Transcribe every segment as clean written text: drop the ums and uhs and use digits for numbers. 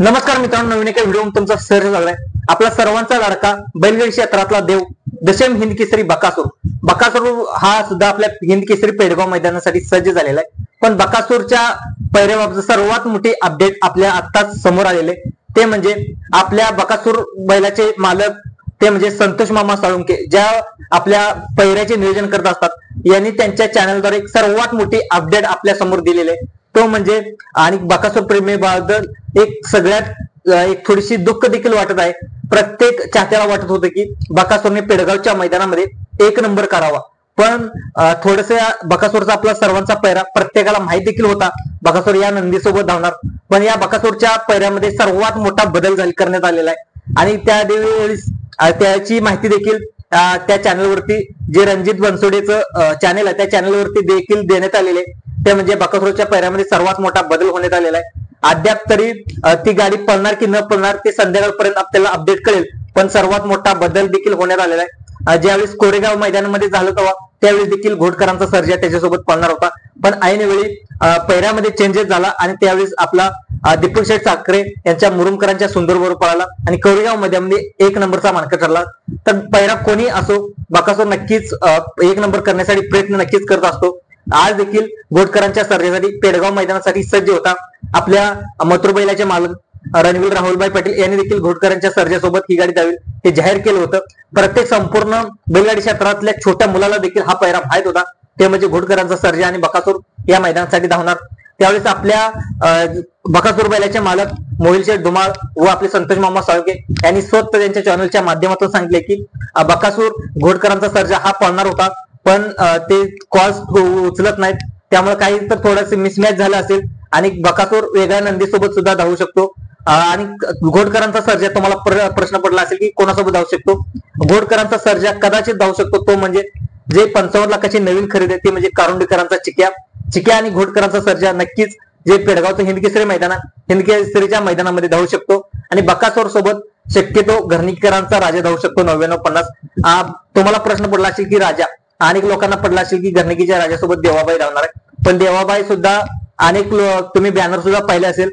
नमस्कार मित्रांनो, नवीन एका व्हिडिओ तुमचा सहर्ष झालाय। आपला सर्वांचा लाडका बैलगाडी क्षेत्रातला देव दशम हिंद केसरी बकासूर हा सुद्धा आपल्या हिंद केसरी पेडगाव मैदानासाठी सज्ज झालेला आहे। पण बकासूरच्या पैऱ्याबाबत सर्वात मोठी अपडेट आपल्या आत्ताच समोर आलेले ते म्हणजे आपल्या बकासूर बैलाचे मालक ते म्हणजे संतोष मामा साळुंके, ज्या आपल्या पैऱ्याचे नियोजन करत असतात, यांनी त्यांच्या चॅनलद्वारे एक सर्वात मोठी अपडेट आपल्या समोर दिलेले तो म्हणजे आणि बकासूर प्रेमीबद्दल एक सगळ्यात एक थोडीशी दुःख देखील वाटत आहे। प्रत्येक चाहत्याला वाटत होतं की बकासूरने पेडगावच्या मैदानामध्ये एक नंबर करावा, पण थोडस बकासूरचा आपला सर्वांचा पैरा प्रत्येकाला माहित देखील होता बकासूर या नंदीसोबत धावणार, पण या बकासूरच्या पैऱ्यामध्ये सर्वात मोठा बदल करण्यात आलेला आहे आणि त्यावेळेस त्याची माहिती देखील त्या चॅनलवरती जे रणजित बनसोडेचं चॅनल आहे त्या चॅनलवरती देखील देण्यात आलेले ते म्हणजे बकासूरच्या पैऱ्यामध्ये सर्वात मोठा बदल होण्यात आलेला आहे। अद्याप तरी ती गाडी पळणार की न पळणार ते संध्याकाळपर्यंत आपल्याला अपडेट कळेल, पण सर्वात मोठा बदल देखील होण्यात आलेला आहे। ज्यावेळेस कोरेगाव मैदानामध्ये झालं तेव्हा त्यावेळेस देखील घोडकरांचा सर्जा त्याच्यासोबत पळणार होता, पण ऐन वेळी पैऱ्यामध्ये चेंजेस झाला आणि त्यावेळेस आपला दीपक शेठ साखरे यांच्या मुरुमकरांच्या सुंदरबरोबर पळाला आणि कोरेगाव मैदानामध्ये एक नंबरचा मानकर ठरला। तर पैरा कोणी असो, बकासूर नक्कीच एक नंबर करण्यासाठी प्रयत्न नक्कीच करत असतो। आज देखील घोडकरांच्या सर्जासाठी पेडगाव मैदानासाठी सज्ज होता। आपल्या मथुर बैलाचे मालक रणवीर राहुलभाई पाटील यांनी देखील घोडकरांच्या सर्जासोबत ही गाडी धावेल हे जाहीर केलं होतं। प्रत्येक संपूर्ण बैलगाडी क्षेत्रातल्या छोट्या मुलाला देखील हा पैरा माहित होता, ते म्हणजे घोडकरांचा सर्जा आणि बकासूर या मैदानासाठी धावणार। त्यावेळेस आपल्या बकासूर बैलाचे मालक मोहिल शेठ धुमाळ व आपले संतोष मामा साळुंके यांनी स्वतः त्यांच्या चॅनलच्या माध्यमातून सांगितले की बकासूर घोडकरांचा सर्जा हा पळणार होता, पण ते कॉल्स उचलत नाहीत, त्यामुळे काही तर थोडंसं मिसमॅच झालं असेल आणि बकासूर वेगळ्या नंदीसोबत सुद्धा धावू शकतो। आणि घोडकरांचा सर्जा तुम्हाला प्रश्न पडला असेल की कोणासोबत धावू शकतो, घोडकरांचा सर्जा कदाचित धावू शकतो तो म्हणजे जे 55 लाखाची नवीन खरेदी आहे ती म्हणजे कारुंडेकरांचा चिक्या आणि घोडकरांचा सर्जा नक्कीच जे पेडगावचं हिंदकेसरी मैदान हिंदकेसरीच्या मैदानामध्ये धावू शकतो आणि बकासूर सोबत शक्यतो घरणीकरांचा राजा धावू शकतो 99-50। तुम्हाला प्रश्न पडला असेल की राजा, अनेक लोकांना पडला असेल की घरणिकीच्या राजासोबत देवाबाई धावणार आहे, पण देवाबाई सुद्धा अनेक तुम्ही बॅनर सुद्धा पाहिले असेल,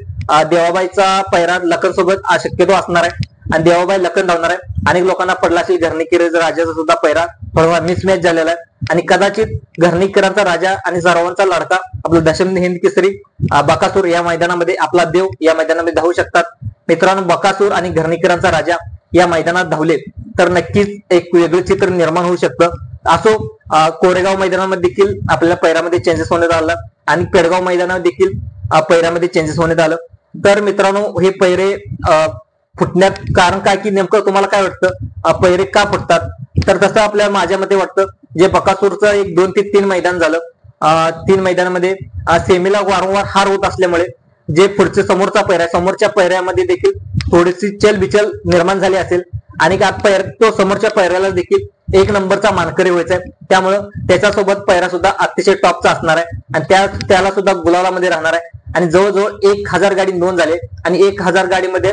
देवाबाईचा पैरा लखन सोबत शक्यतो असणार आहे आणि देवाबाई लखन धावणार आहे। अनेक लोकांना पडला असेल घरणीकर राजाचा सुद्धा पैरा थोडा मिसमॅच झालेला आहे आणि कदाचित घरणीकरांचा राजा आणि सर्वांचा लाडका आपला दशम हिंद केसरी बकासूर या मैदानामध्ये आपला देव या मैदानामध्ये धावू शकतात। मित्रांनो, बकासूर आणि घरणीकरांचा राजा या मैदानात धावले तर नक्कीच एक वेगळं चित्र निर्माण होऊ शकतं। असो, कोरेगाव मैदानामध्ये देखील आपल्याला पैरामध्ये चेंजेस होण्यात आला आणि पेडगाव मैदानात देखील पैरामध्ये चेंजेस होण्यात आलं। तर मित्रांनो, हे पैरे फुटण्यात कारण काय की नेमकं तुम्हाला काय वाटतं, पैरे का फुटतात? तर तसं आपल्या माझ्या मते वाटतं जे बकासूरचं एक 2 ते 3 मैदान झालं, 3 मैदानामध्ये सेमीला वारंवार हार होत असल्यामुळे जे पुढचे समोरच्या पैऱ्यामध्ये देखील थोडीशी चलबिचल निर्माण झाली असेल आणि तो समोरच्या पैऱ्याला देखील एक नंबरचा मानकरी व्हायचा आहे, त्यामुळं त्याच्यासोबत पैरा सुद्धा अतिशय टॉपचा असणार आहे आणि त्याला सुद्धा गुलालामध्ये राहणार आहे आणि जवळजवळ 1000 गाडी नोंद झाले आणि 1000 गाडीमध्ये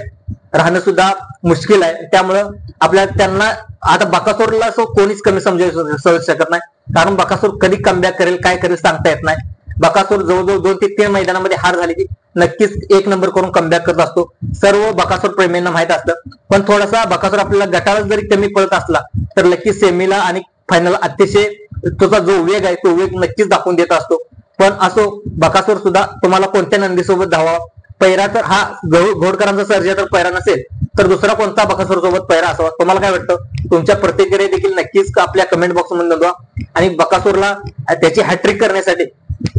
राहणं सुद्धा मुश्किल आहे। त्यामुळं त्यांना आता बकासूरला कोणीच कमी समजू शकत नाही, कारण बकासूर कधी कमबॅक करेल काय करेल सांगता येत नाही। बकासूर जवळजवळ 2 ते 3 मैदानामध्ये हार झाली की नक्कीच एक नंबर करून कमबॅक करत असतो, सर्व बकासूर प्रेमींना माहित असतं। पण थोडासा बकासूर आपल्याला गटाला जरी कमी पळत असला तर नक्कीच सेमीला आणि फायनल अतिशय त्याचा जो वेग आहे तो वेग नक्कीच दाखवून देत असतो। पण असो, बकासूर सुद्धा तुम्हाला कोणत्या नंदीसोबत धावा, पैरा तर हा घोडकरांचा सर्जा तर पैरा नसेल तर दुसरा कोणता बकासूर सोबत पैरा असावा? तुम्हाला काय वाटतं? तुमच्या प्रतिक्रिया देखील नक्कीच आपल्या कमेंट बॉक्स मध्ये नोंदवा आणि बकासूरला त्याची हॅट्रिक करण्यासाठी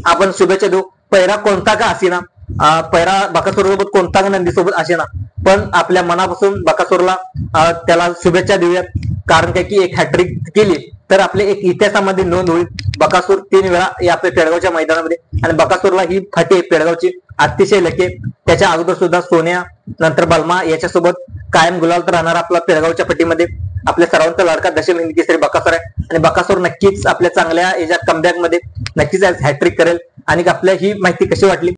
आपण शुभेच्छा देऊ। पैरा कोणता का असेना, पैरा बकासूर सोबत कोणता का नंदी सोबत असेना, पण आपल्या मनापासून बकासूरला त्याला शुभेच्छा देऊयात, कारण काय की एक हॅट्रिक केली तर आपले एक इतिहासामध्ये नोंद होईल। बकासूर 3 वेळा या आपल्या पेडगावच्या मैदानामध्ये आणि बकासूरला ही फाटी पेडगावची अतिशय लके, त्याच्या अगोदर सुद्धा सोन्या नंतर बलमा याच्यासोबत कायम गुलाल तर राहणार आपला पेडगावच्या पट्टीमध्ये आपल्या सर्वांचा लाडका दशम हिंद केसरी बकासूर आहे आणि बकासूर नक्कीच आपल्या चांगल्या याच्या कमबॅक मध्ये नक्कीच हॅट्रिक करेल। आणि आपल्या ही माहिती कशी वाटली